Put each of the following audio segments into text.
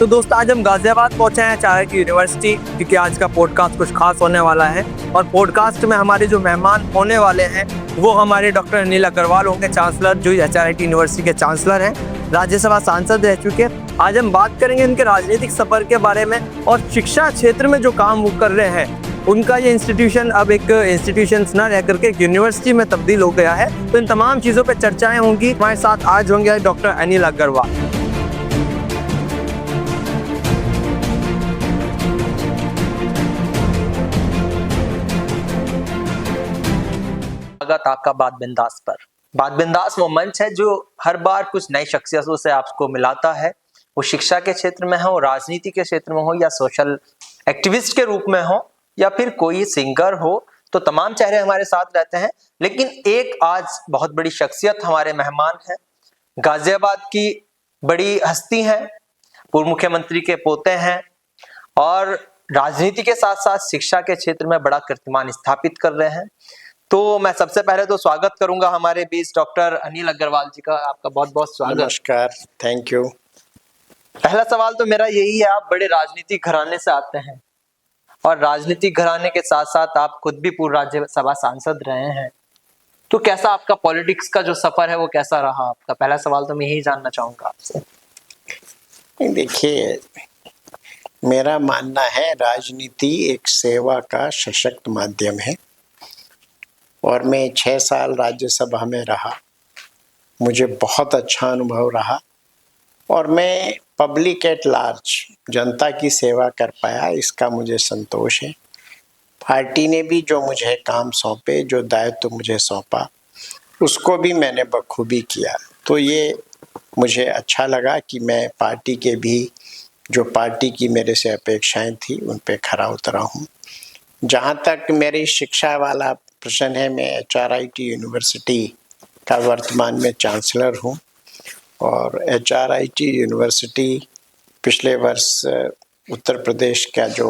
तो दोस्त आज हम गाजियाबाद पहुंचे हैं एचआरआईटी यूनिवर्सिटी, क्योंकि आज का पॉडकास्ट कुछ खास होने वाला है। और पॉडकास्ट में हमारे जो मेहमान होने वाले हैं वो हमारे डॉक्टर अनिल अग्रवाल होंगे, चांसलर, जो एचआरआईटी यूनिवर्सिटी के चांसलर हैं, राज्यसभा सांसद रह चुके। आज हम बात करेंगे इनके राजनीतिक सफर के बारे में और शिक्षा क्षेत्र में जो काम वो कर रहे हैं। उनका ये इंस्टीट्यूशन अब एक इंस्टीट्यूशन न रह करके एक यूनिवर्सिटी में तब्दील हो गया है। तो इन तमाम चीज़ों पर चर्चाएं होंगी। हमारे साथ आज होंगे डॉक्टर अनिल अग्रवाल। आपका बात बिंदास पर। बात बिंदास वो मंच है जो हर बार कुछ नई शख्सियतों से आपको मिलाता है। वो शिक्षा के क्षेत्र में हो, राजनीति के क्षेत्र में हो, या सोशल एक्टिविस्ट के रूप में हो, या फिर कोई सिंगर हो, तो तमाम चेहरे हमारे साथ रहते हैं। लेकिन एक आज बहुत बड़ी शख्सियत हमारे मेहमान है, गाजियाबाद की बड़ी हस्ती हैं, पूर्व मुख्यमंत्री के पोते हैं और राजनीति के साथ साथ शिक्षा के क्षेत्र में बड़ा कीर्तिमान स्थापित कर रहे हैं। तो मैं सबसे पहले तो स्वागत करूंगा हमारे बीच डॉक्टर अनिल अग्रवाल जी का। आपका बहुत बहुत स्वागत। नमस्कार, थैंक यू। पहला सवाल तो मेरा यही है, आप बड़े राजनीतिक घराने से आते हैं और राजनीतिक घराने के साथ साथ आप खुद भी पूर्व राज्यसभा सांसद रहे हैं। तो कैसा आपका पॉलिटिक्स का जो सफर है वो कैसा रहा आपका? पहला सवाल तो मैं यही जानना चाहूंगा आपसे। देखिए, मेरा मानना है राजनीति एक सेवा का सशक्त माध्यम है और मैं 6 साल राज्यसभा में रहा। मुझे बहुत अच्छा अनुभव रहा और मैं पब्लिक एट लार्ज, जनता की सेवा कर पाया, इसका मुझे संतोष है। पार्टी ने भी जो मुझे काम सौंपे, जो दायित्व मुझे सौंपा, उसको भी मैंने बखूबी किया। तो ये मुझे अच्छा लगा कि मैं पार्टी के भी जो पार्टी की मेरे से अपेक्षाएं थी उन पे खरा उतरा हूँ। जहाँ तक मेरी शिक्षा वाला प्रश्न है, मैं एचआरआईटी यूनिवर्सिटी का वर्तमान में चांसलर हूँ और एचआरआईटी यूनिवर्सिटी पिछले वर्ष उत्तर प्रदेश का जो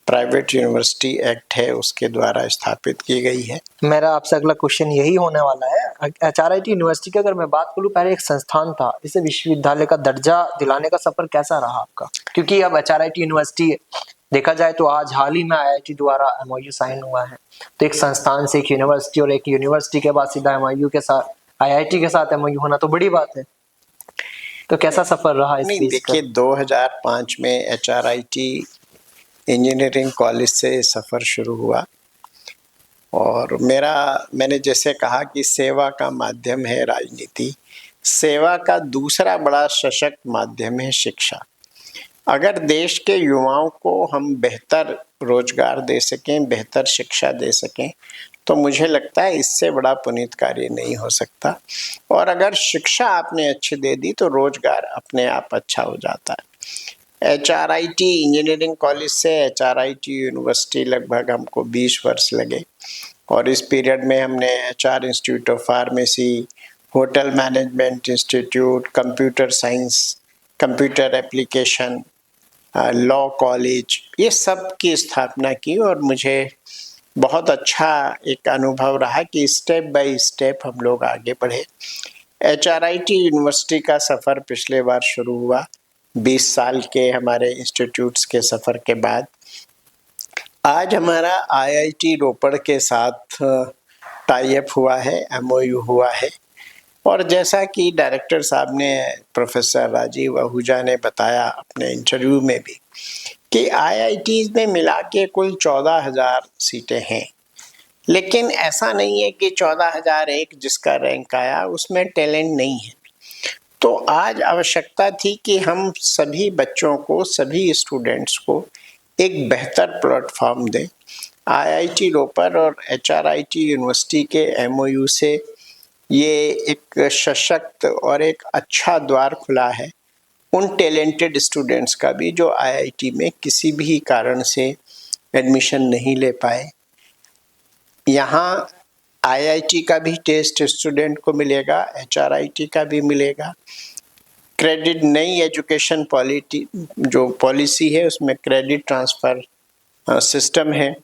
प्राइवेट यूनिवर्सिटी एक्ट है उसके द्वारा स्थापित की गई है। मेरा आपसे अगला क्वेश्चन यही होने वाला है। एचआरआईटी यूनिवर्सिटी की अगर मैं बात करूं, पहले एक संस्थान था, इसे विश्वविद्यालय का दर्जा दिलाने का सफर कैसा रहा आपका? क्योंकि अब एचआरआईटी यूनिवर्सिटी देखा जाए तो आज हाल ही में आईआईटी द्वारा एमओयू साइन हुआ है। तो एक संस्थान से एक यूनिवर्सिटी और एक यूनिवर्सिटी के बाद सीधा एमओयू के साथ, आईआईटी के साथ एमओयू होना तो बड़ी बात है। तो कैसा सफर रहा इस नहीं, देखिए 2005 में एचआरआईटी इंजीनियरिंग कॉलेज से सफ़र शुरू हुआ और मैंने जैसे कहा कि सेवा का माध्यम है राजनीति, सेवा का दूसरा बड़ा सशक्त माध्यम है शिक्षा। अगर देश के युवाओं को हम बेहतर रोजगार दे सकें, बेहतर शिक्षा दे सकें, तो मुझे लगता है इससे बड़ा पुनीत कार्य नहीं हो सकता। और अगर शिक्षा आपने अच्छी दे दी तो रोजगार अपने आप अच्छा हो जाता है। एचआरआईटी इंजीनियरिंग कॉलेज से एचआरआईटी यूनिवर्सिटी लगभग हमको 20 वर्ष लगे और इस पीरियड में हमने HR institute of pharmacy, hotel management institute, computer science, computer application, law college, ये सब की स्थापना की और मुझे बहुत अच्छा एक अनुभव रहा कि स्टेप बाय स्टेप हम लोग आगे बढ़े। एचआरआईटी यूनिवर्सिटी का सफ़र पिछले बार शुरू हुआ 20 साल के हमारे इंस्टीट्यूट्स के सफ़र के बाद। आज हमारा आईआईटी रोपड़ के साथ टाई अप हुआ है, एमओयू हुआ है और जैसा कि डायरेक्टर साहब ने, प्रोफेसर राजीव आहूजा ने बताया अपने इंटरव्यू में भी कि आईआईटीज़ में मिला के कुल 14,000 सीटें हैं। लेकिन ऐसा नहीं है कि 14,001 जिसका रैंक आया उसमें टैलेंट नहीं है। तो आज आवश्यकता थी कि हम सभी बच्चों को, सभी स्टूडेंट्स को एक बेहतर प्लेटफॉर्म दें। आईआईटी रोपड़ और एचआरआईटी यूनिवर्सिटी के एमओयू से ये एक सशक्त और एक अच्छा द्वार खुला है उन टैलेंटेड स्टूडेंट्स का भी जो आईआईटी में किसी भी कारण से एडमिशन नहीं ले पाए। यहाँ आईआईटी का भी टेस्ट स्टूडेंट को मिलेगा, एचआरआईटी का भी मिलेगा। क्रेडिट, नई एजुकेशन पॉलिसी है उसमें क्रेडिट ट्रांसफ़र सिस्टम है।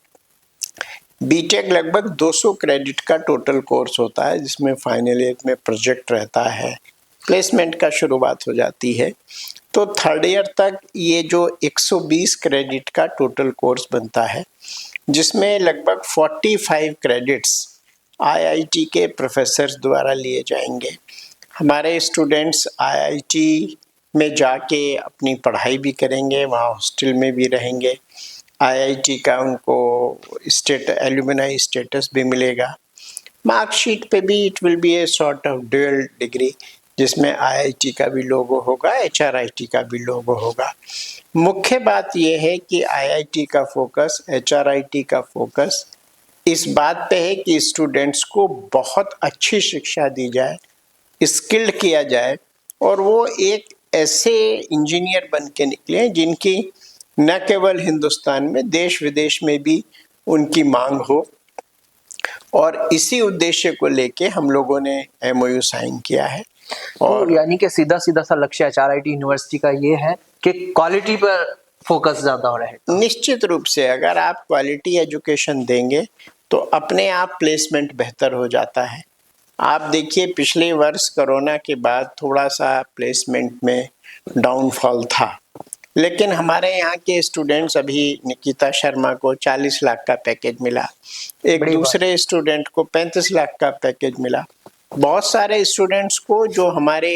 बीटेक लगभग 200 क्रेडिट का टोटल कोर्स होता है जिसमें फाइनल ईयर में प्रोजेक्ट रहता है, प्लेसमेंट का शुरुआत हो जाती है। तो थर्ड ईयर तक ये जो 120 क्रेडिट का टोटल कोर्स बनता है, जिसमें लगभग 45 क्रेडिट्स आईआईटी के प्रोफेसर्स द्वारा लिए जाएंगे। हमारे स्टूडेंट्स आईआईटी में जाके अपनी पढ़ाई भी करेंगे, वहाँ हॉस्टल में भी रहेंगे। आईआईटी का उनको एल्यूमिनाई स्टेटस भी मिलेगा। मार्कशीट पे भी it will be a sort of dual degree, जिसमें आईआईटी का भी लोगो होगा, एचआरआईटी का भी लोगो होगा। मुख्य बात यह है कि आईआईटी का फोकस, एचआरआईटी का फोकस इस बात पे है कि स्टूडेंट्स को बहुत अच्छी शिक्षा दी जाए, स्किल्ड किया जाए और वो एक ऐसे इंजीनियर बन के निकले जिनकी न केवल हिंदुस्तान में, देश विदेश में भी उनकी मांग हो। और इसी उद्देश्य को लेके हम लोगों ने एमओयू साइन किया है। और तो यानी कि सीधा सीधा सा लक्ष्य एचआरआईटी यूनिवर्सिटी का ये है कि क्वालिटी पर फोकस ज्यादा हो रहे। निश्चित रूप से अगर आप क्वालिटी एजुकेशन देंगे तो अपने आप प्लेसमेंट बेहतर हो जाता है। आप देखिए पिछले वर्ष कोरोना के बाद थोड़ा सा प्लेसमेंट में डाउनफॉल था, लेकिन हमारे यहाँ के स्टूडेंट्स, अभी निकिता शर्मा को 40 लाख का पैकेज मिला, एक दूसरे स्टूडेंट को 35 लाख का पैकेज मिला। बहुत सारे स्टूडेंट्स को जो हमारे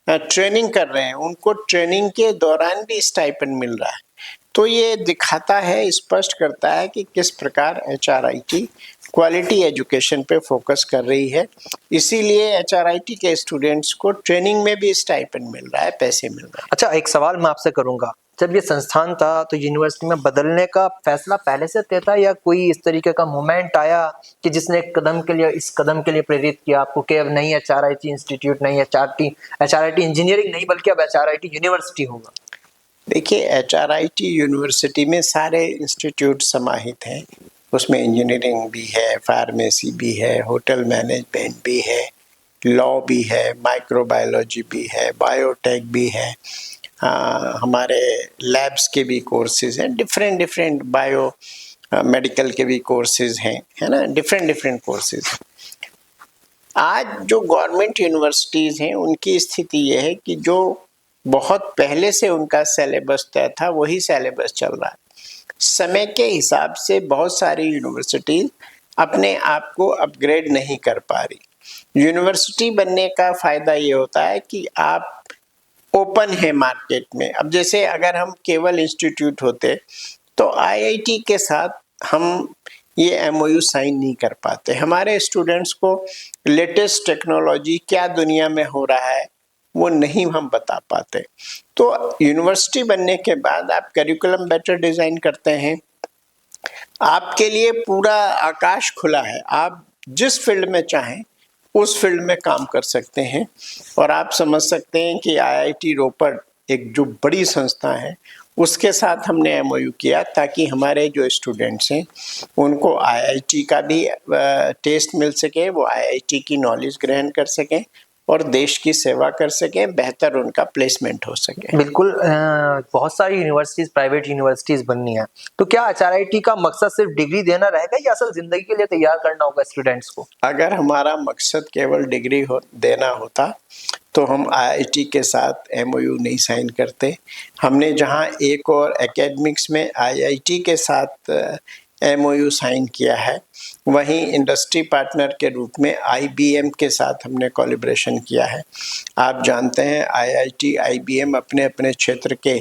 ट्रेनिंग कर रहे हैं उनको ट्रेनिंग के दौरान भी स्टाइपेंड मिल रहा है। तो ये दिखाता है, स्पष्ट करता है कि किस प्रकार एचआरआईटी क्वालिटी एजुकेशन पे फोकस कर रही है। इसीलिए एचआरआईटी के स्टूडेंट्स को ट्रेनिंग में भी स्टाइपेंड मिल रहा है, पैसे मिल रहे हैं। अच्छा, एक सवाल मैं आपसे करूंगा, जब ये संस्थान था तो यूनिवर्सिटी में बदलने का फैसला पहले से तय था या कोई इस तरीके का मोमेंट आया कि जिसने एक कदम के लिए, इस कदम के लिए प्रेरित किया आपको कि अब नहीं एचआरआईटी इंस्टीट्यूट, नहीं एचआरआईटी इंजीनियरिंग नहीं, बल्कि अब एचआरआईटी यूनिवर्सिटी होगा? देखिए, एचआरआईटी यूनिवर्सिटी में सारे इंस्टीट्यूट समाहित हैं। उसमें इंजीनियरिंग भी है, फार्मेसी भी है, होटल मैनेजमेंट भी है, लॉ भी है, माइक्रोबायोलॉजी भी है, बायोटेक भी है, हमारे लैब्स के भी कोर्सेज हैं, डिफरेंट बायो मेडिकल के भी कोर्सेज हैं, है ना, डिफरेंट कोर्सेज। आज जो गवर्नमेंट यूनिवर्सिटीज़ हैं उनकी स्थिति यह है कि जो बहुत पहले से उनका सिलेबस तय था वही सिलेबस चल रहा है। समय के हिसाब से बहुत सारी यूनिवर्सिटी अपने आप को अपग्रेड नहीं कर पा रही। यूनिवर्सिटी बनने का फ़ायदा ये होता है कि आप ओपन है मार्केट में। अब जैसे अगर हम केवल इंस्टीट्यूट होते तो आईआईटी के साथ हम ये एमओयू साइन नहीं कर पाते। हमारे स्टूडेंट्स को लेटेस्ट टेक्नोलॉजी क्या दुनिया में हो रहा है वो नहीं हम बता पाते। तो यूनिवर्सिटी बनने के बाद आप करिकुलम बेटर डिज़ाइन करते हैं, आपके लिए पूरा आकाश खुला है, आप जिस फील्ड में चाहें उस फील्ड में काम कर सकते हैं। और आप समझ सकते हैं कि आईआईटी रोपड़ एक जो बड़ी संस्था है उसके साथ हमने एमओयू किया ताकि हमारे जो स्टूडेंट्स हैं उनको आईआईटी का भी टेस्ट मिल सके, वो आईआईटी की नॉलेज ग्रहण कर सकें और देश की सेवा कर सकें, बेहतर उनका प्लेसमेंट हो सके। बिल्कुल, बहुत सारी यूनिवर्सिटीज, प्राइवेट यूनिवर्सिटीज बननी है, तो क्या एचआरआईटी का मकसद सिर्फ डिग्री देना रहेगा या असल जिंदगी के लिए तैयार करना होगा स्टूडेंट्स को? अगर हमारा मकसद केवल डिग्री देना होता तो हम आईआईटी के साथ एमओयू नहीं साइन करते। हमने जहां एक और एकेडमिक्स में आईआईटी के साथ एमओयू साइन किया है, वहीं इंडस्ट्री पार्टनर के रूप में आईबीएम के साथ हमने कोलैबोरेशन किया है। आप जानते हैं आईआईटी, आईबीएम अपने अपने क्षेत्र के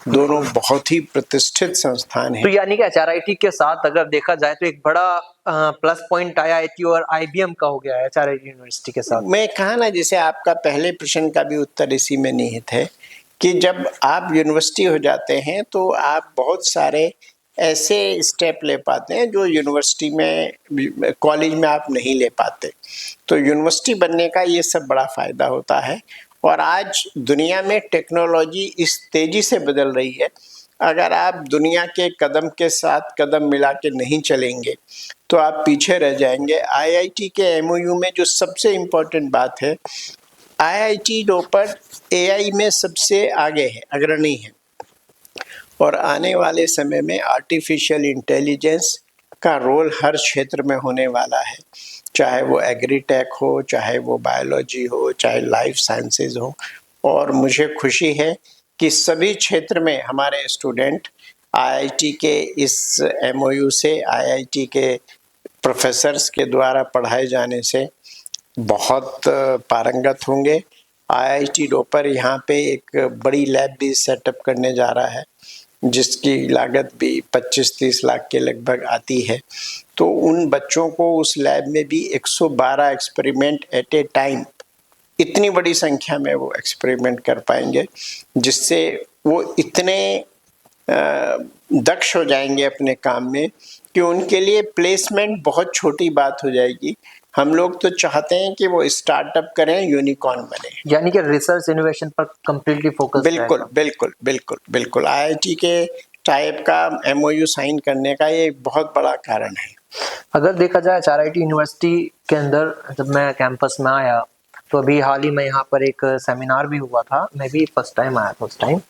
दोनों बहुत ही प्रतिष्ठित संस्थान हैं। तो यानी कि एचआरआईटी के साथ अगर देखा जाए तो एक बड़ा प्लस पॉइंट आईआईटी और आईबीएम का हो गया है एचआरआईटी यूनिवर्सिटी के साथ। मैं कहा ना, जैसे आपका पहले प्रश्न का भी उत्तर इसी में निहित है कि जब आप यूनिवर्सिटी हो जाते हैं तो आप बहुत सारे ऐसे स्टेप ले पाते हैं जो यूनिवर्सिटी में, कॉलेज में आप नहीं ले पाते। तो यूनिवर्सिटी बनने का ये सब बड़ा फ़ायदा होता है। और आज दुनिया में टेक्नोलॉजी इस तेज़ी से बदल रही है, अगर आप दुनिया के कदम के साथ कदम मिला के नहीं चलेंगे तो आप पीछे रह जाएंगे। आईआईटी के एमओयू में जो सबसे इम्पोर्टेंट बात है, आईआईटी रोपड़ एआई में सबसे आगे है, अग्रणी है। और आने वाले समय में आर्टिफिशियल इंटेलिजेंस का रोल हर क्षेत्र में होने वाला है, चाहे वो एग्रीटेक हो, चाहे वो बायोलॉजी हो, चाहे लाइफ साइंसेज हो। और मुझे खुशी है कि सभी क्षेत्र में हमारे स्टूडेंट आईआईटी के इस एमओयू से, आईआईटी के प्रोफेसर्स के द्वारा पढ़ाए जाने से बहुत पारंगत होंगे। आईआईटी रोपर यहाँ पे एक बड़ी लैब भी सेटअप करने जा रहा है, जिसकी लागत भी 25-30 लाख के लगभग आती है। तो उन बच्चों को उस लैब में भी 112 एक्सपेरिमेंट एट ए टाइम, इतनी बड़ी संख्या में वो एक्सपेरिमेंट कर पाएंगे, जिससे वो इतने दक्ष हो जाएंगे अपने काम में कि उनके लिए प्लेसमेंट बहुत छोटी बात हो जाएगी। हम लोग तो चाहते हैं कि वो स्टार्टअप करें, यूनिकॉर्न बने। यानी कि रिसर्च इनोवेशन पर कंप्लीटली फोकस बिल्कुल बिल्कुल बिल्कुल बिल्कुल। आईआईटी के टाइप का एमओयू साइन करने का ये बहुत बड़ा कारण है। अगर देखा जाए एचआरआईटी यूनिवर्सिटी के अंदर, जब मैं कैंपस में आया तो अभी हाल ही में यहाँ पर एक सेमिनार भी हुआ था, मैं भी फर्स्ट टाइम आया था उस टाइम।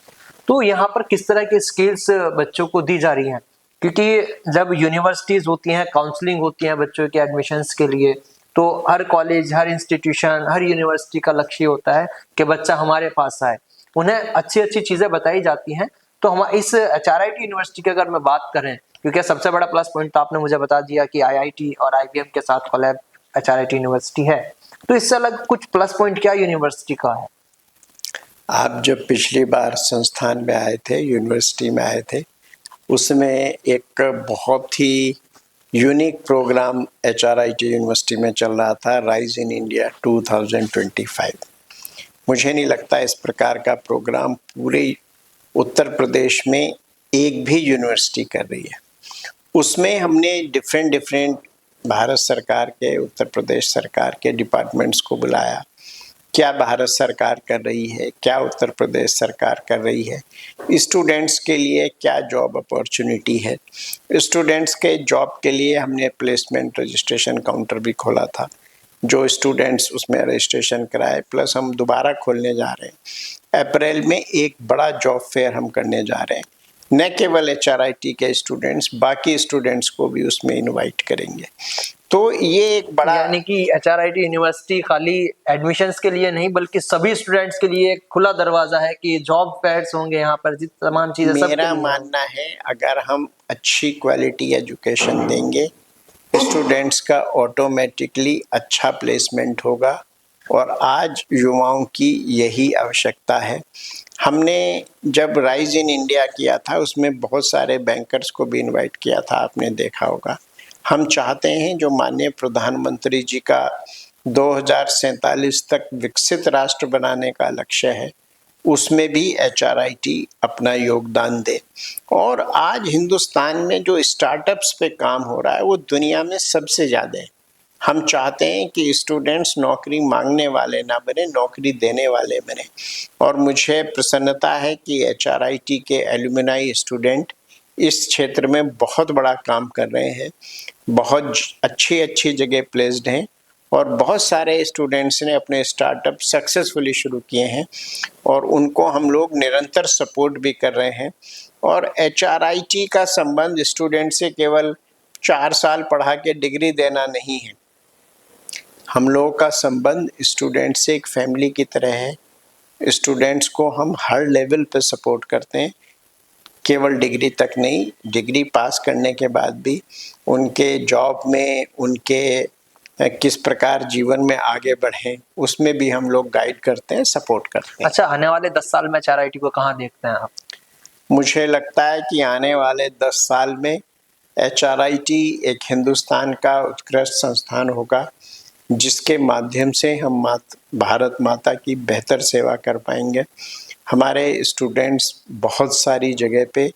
तो यहाँ पर किस तरह की स्किल्स बच्चों को दी जा रही हैं, क्योंकि जब यूनिवर्सिटीज होती हैं, काउंसलिंग होती है बच्चों के एडमिशन्स के लिए, तो हर कॉलेज, हर इंस्टीट्यूशन, हर यूनिवर्सिटी का लक्ष्य होता है कि बच्चा हमारे पास आए, उन्हें अच्छी अच्छी चीजें बताई जाती हैं। तो हम इस एचआरआईटी यूनिवर्सिटी की अगर मैं बात करें, क्योंकि सबसे बड़ा प्लस पॉइंट तो आपने मुझे बता दिया कि आईआईटी और आईबीएम के साथ कोलैब एचआरआईटी यूनिवर्सिटी है, तो इससे अलग कुछ प्लस पॉइंट क्या यूनिवर्सिटी का है? आप जब पिछली बार संस्थान में आए थे, यूनिवर्सिटी में आए थे, उसमें एक बहुत ही यूनिक प्रोग्राम एचआरआईटी यूनिवर्सिटी में चल रहा था, राइज इन इंडिया 2025। मुझे नहीं लगता इस प्रकार का प्रोग्राम पूरे उत्तर प्रदेश में एक भी यूनिवर्सिटी कर रही है। उसमें हमने डिफरेंट भारत सरकार के, उत्तर प्रदेश सरकार के डिपार्टमेंट्स को बुलाया। क्या भारत सरकार कर रही है, क्या उत्तर प्रदेश सरकार कर रही है, स्टूडेंट्स के लिए क्या जॉब अपॉर्चुनिटी है। स्टूडेंट्स के जॉब के लिए हमने प्लेसमेंट रजिस्ट्रेशन काउंटर भी खोला था, जो स्टूडेंट्स उसमें रजिस्ट्रेशन कराए, प्लस हम दोबारा खोलने जा रहे हैं। अप्रैल में एक बड़ा जॉब फेयर हम करने जा रहे हैं, न केवल एचआरआईटी के स्टूडेंट्स, बाकी स्टूडेंट्स को भी उसमें इनवाइट करेंगे। तो ये एक बड़ा, यानी कि एचआरआईटी यूनिवर्सिटी खाली एडमिशन्स के लिए नहीं, बल्कि सभी स्टूडेंट्स के लिए एक खुला दरवाजा है कि जॉब फेयर्स होंगे यहाँ पर, जिस तमाम चीजें सब। मेरा मानना है अगर हम अच्छी क्वालिटी एजुकेशन देंगे, स्टूडेंट्स का ऑटोमेटिकली अच्छा प्लेसमेंट होगा, और आज युवाओं की यही आवश्यकता है। हमने जब राइज इन इंडिया किया था, उसमें बहुत सारे बैंकर्स को भी इनवाइट किया था, आपने देखा होगा। हम चाहते हैं जो माननीय प्रधानमंत्री जी का 2047 तक विकसित राष्ट्र बनाने का लक्ष्य है, उसमें भी एचआरआईटी अपना योगदान दे। और आज हिंदुस्तान में जो स्टार्टअप्स पे काम हो रहा है वो दुनिया में सबसे ज़्यादा है। हम चाहते हैं कि स्टूडेंट्स नौकरी मांगने वाले ना बने, नौकरी देने वाले बने। और मुझे प्रसन्नता है कि एचआरआईटी के एलुमनाई स्टूडेंट इस क्षेत्र में बहुत बड़ा काम कर रहे हैं, बहुत अच्छी जगह प्लेस्ड हैं, और बहुत सारे स्टूडेंट्स ने अपने स्टार्टअप सक्सेसफुली शुरू किए हैं, और उनको हम लोग निरंतर सपोर्ट भी कर रहे हैं। और एचआरआईटी का संबंध स्टूडेंट से केवल 4 साल पढ़ा के डिग्री देना नहीं है। हम लोगों का संबंध स्टूडेंट से एक फैमिली की तरह है। स्टूडेंट्स को हम हर लेवल पर सपोर्ट करते हैं, केवल डिग्री तक नहीं, डिग्री पास करने के बाद भी उनके जॉब में, उनके किस प्रकार जीवन में आगे बढ़ें, उसमें भी हम लोग गाइड करते हैं, सपोर्ट करते हैं। अच्छा, आने वाले 10 साल में एचआरआईटी को कहाँ देखते हैं आप? मुझे लगता है कि आने वाले 10 साल में एचआरआईटी एक हिंदुस्तान का उत्कृष्ट संस्थान होगा, जिसके माध्यम से हम भारत माता की बेहतर सेवा कर पाएंगे। हमारे स्टूडेंट्स बहुत सारी जगह पे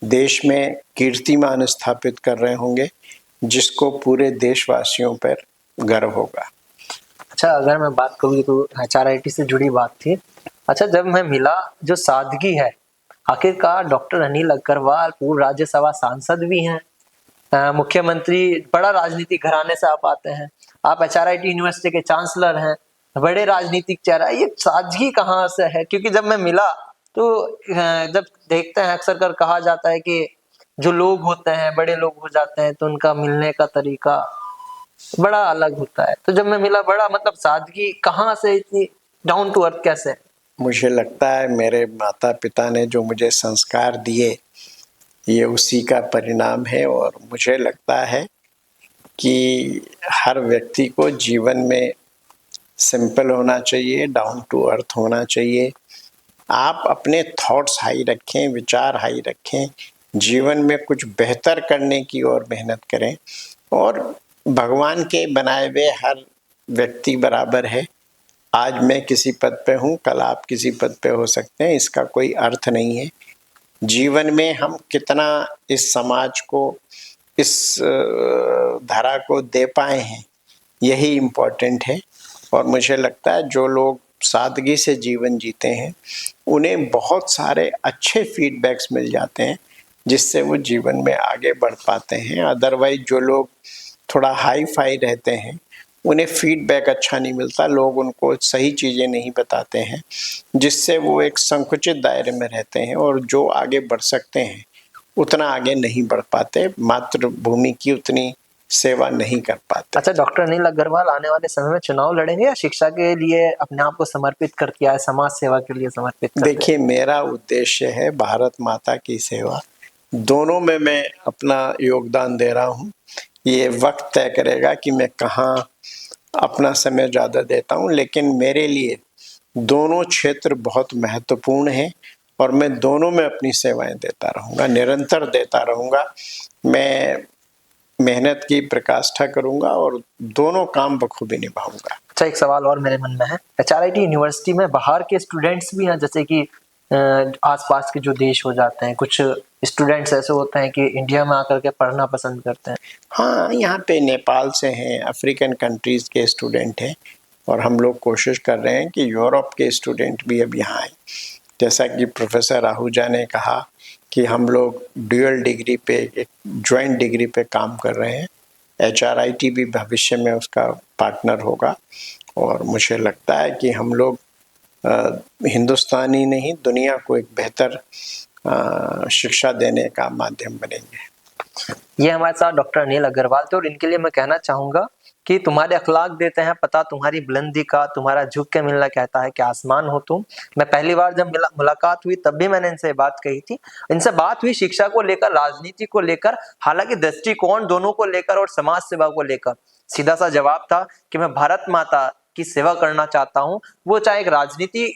देश में कीर्तिमान स्थापित कर रहे होंगे, जिसको पूरे देशवासियों पर गर्व होगा। अच्छा, अगर मैं बात करूँ तो एचआरआईटी से जुड़ी बात थी। अच्छा, जब मैं मिला, जो सादगी है, आखिरकार डॉक्टर अनिल अग्रवाल पूर्व राज्यसभा सांसद भी हैं, मुख्यमंत्री, बड़ा राजनीतिक घराने से आप आते हैं, आप एचआरआईटी यूनिवर्सिटी के चांसलर हैं, बड़े राजनीतिक चेहरा, ये सादगी कहाँ से है? क्योंकि जब मैं मिला तो जब देखते हैं, अक्सर कर कहा जाता है कि जो लोग होते हैं, बड़े लोग हो जाते हैं, तो उनका मिलने का तरीका बड़ा अलग होता है। तो जब मैं मिला बड़ा मतलब सादगी, कहाँ से इतनी डाउन टू अर्थ कैसे? मुझे लगता है मेरे माता पिता ने जो मुझे संस्कार दिए ये उसी का परिणाम है। और मुझे लगता है कि हर व्यक्ति को जीवन में सिंपल होना चाहिए, डाउन टू अर्थ होना चाहिए। आप अपने थॉट्स हाई रखें, विचार हाई रखें, जीवन में कुछ बेहतर करने की ओर मेहनत करें। और भगवान के बनाए हुए हर व्यक्ति बराबर है। आज मैं किसी पद पे हूँ, कल आप किसी पद पे हो सकते हैं, इसका कोई अर्थ नहीं है। जीवन में हम कितना इस समाज को, इस धारा को दे पाए हैं, यही इम्पोर्टेंट है। और मुझे लगता है जो लोग सादगी से जीवन जीते हैं उन्हें बहुत सारे अच्छे फीडबैक्स मिल जाते हैं जिससे वो जीवन में आगे बढ़ पाते हैं। अदरवाइज जो लोग थोड़ा हाई फाई रहते हैं उन्हें फीडबैक अच्छा नहीं मिलता, लोग उनको सही चीज़ें नहीं बताते हैं, जिससे वो एक संकुचित दायरे में रहते हैं और जो आगे बढ़ सकते हैं उतना आगे नहीं बढ़ पाते, मातृभूमि की उतनी सेवा नहीं कर पाते। अच्छा, डॉक्टर अनिल अग्रवाल आने वाले समय में चुनाव लड़ेंगे या शिक्षा के लिए अपने आप को समर्पित कर दिया है, समाज सेवा के लिए समर्पित कर दिया? देखिए, मेरा उद्देश्य है भारत माता की सेवा, दोनों में मैं अपना योगदान दे रहा हूँ। ये वक्त तय करेगा कि मैं कहाँ अपना समय ज़्यादा देता हूँ, लेकिन मेरे लिए दोनों क्षेत्र बहुत महत्वपूर्ण हैं और मैं दोनों में अपनी सेवाएं देता रहूँगा, निरंतर देता रहूँगा। मैं मेहनत की प्रकाष्ठा करूँगा और दोनों काम बखूबी निभाऊँगा। अच्छा, एक सवाल और मेरे मन में है। एचआरआईटी यूनिवर्सिटी में बाहर के स्टूडेंट्स भी हैं, जैसे कि आसपास के जो देश हो जाते हैं, कुछ स्टूडेंट्स ऐसे होते हैं कि इंडिया में आकर के पढ़ना पसंद करते हैं? हाँ, यहाँ पे नेपाल से हैं, अफ्रीकन कंट्रीज़ के स्टूडेंट हैं और हम लोग कोशिश कर रहे हैं कि यूरोप के स्टूडेंट भी अब यहाँ आए। जैसा कि प्रोफेसर आहूजा ने कहा कि हम लोग ड्यूअल डिग्री पे, एक जॉइंट डिग्री पे काम कर रहे हैं। एचआरआईटी भी भविष्य में उसका पार्टनर होगा और मुझे लगता है कि हम लोग हिंदुस्तान ही नहीं दुनिया को एक बेहतर शिक्षा देने का माध्यम बनेंगे। ये हमारे साथ डॉक्टर अनिल अग्रवाल थे और इनके लिए मैं कहना चाहूंगा कि तुम्हारे अखलाक देते हैं पता तुम्हारी बुलंदी का, तुम्हारा झुक के मिलना कहता है कि आसमान हो तुम। मैं पहली बार जब मुलाकात हुई तब भी मैंने इनसे बात कही थी। इनसे बात हुई शिक्षा को लेकर, राजनीति को लेकर, हालांकि दृष्टिकोण दोनों को लेकर और समाज सेवा को लेकर। सीधा सा जवाब था कि मैं भारत माता की सेवा करना चाहता हूँ, वो चाहे एक राजनीति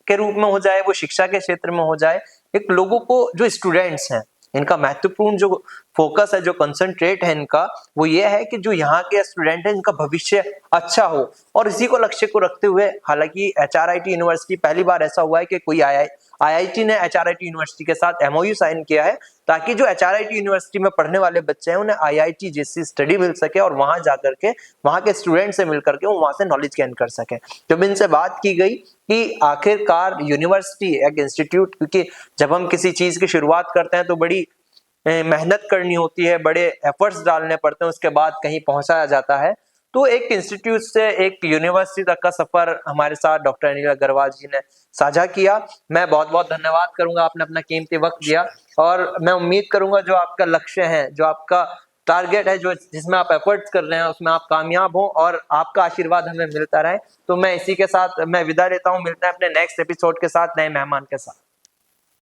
के रूप में हो जाए, वो शिक्षा के क्षेत्र में हो जाए। एक लोगों को, जो स्टूडेंट्स हैं, इनका महत्वपूर्ण जो फोकस है, जो कंसंट्रेट है इनका, वो ये है कि जो यहाँ के स्टूडेंट हैं इनका भविष्य अच्छा हो। और इसी को लक्ष्य को रखते हुए, हालांकि एचआरआईटी यूनिवर्सिटी, पहली बार ऐसा हुआ है कि कोई आईआईटी ने एचआरआईटी यूनिवर्सिटी के साथ एमओयू साइन किया है ताकि जो एचआरआईटी यूनिवर्सिटी में पढ़ने वाले बच्चे हैं उन्हें आईआईटी जैसी स्टडी मिल सके और वहां जाकर के वहां के स्टूडेंट से मिलकर के वो वहां से नॉलेज गेन कर सके। जब इनसे बात की गई कि आखिरकार यूनिवर्सिटी एक इंस्टीट्यूट, क्योंकि जब हम किसी चीज की शुरुआत करते हैं तो बड़ी मेहनत करनी होती है, बड़े एफर्ट्स डालने पड़ते हैं, उसके बाद कहीं पहुंचाया जाता है। तो एक इंस्टीट्यूट से एक यूनिवर्सिटी तक का सफर हमारे साथ डॉक्टर अनिल अग्रवाल जी ने साझा किया। मैं बहुत बहुत धन्यवाद करूंगा, आपने अपना कीमती वक्त दिया और मैं उम्मीद करूंगा जो आपका लक्ष्य है, जो आपका टारगेट है, जो जिसमें आप एफर्ट्स कर रहे हैं उसमें आप कामयाब हो और आपका आशीर्वाद हमें मिलता रहे। तो मैं इसी के साथ मैं विदा लेता हूँ, मिलते हैं अपने नेक्स्ट एपिसोड के साथ नए मेहमान के साथ।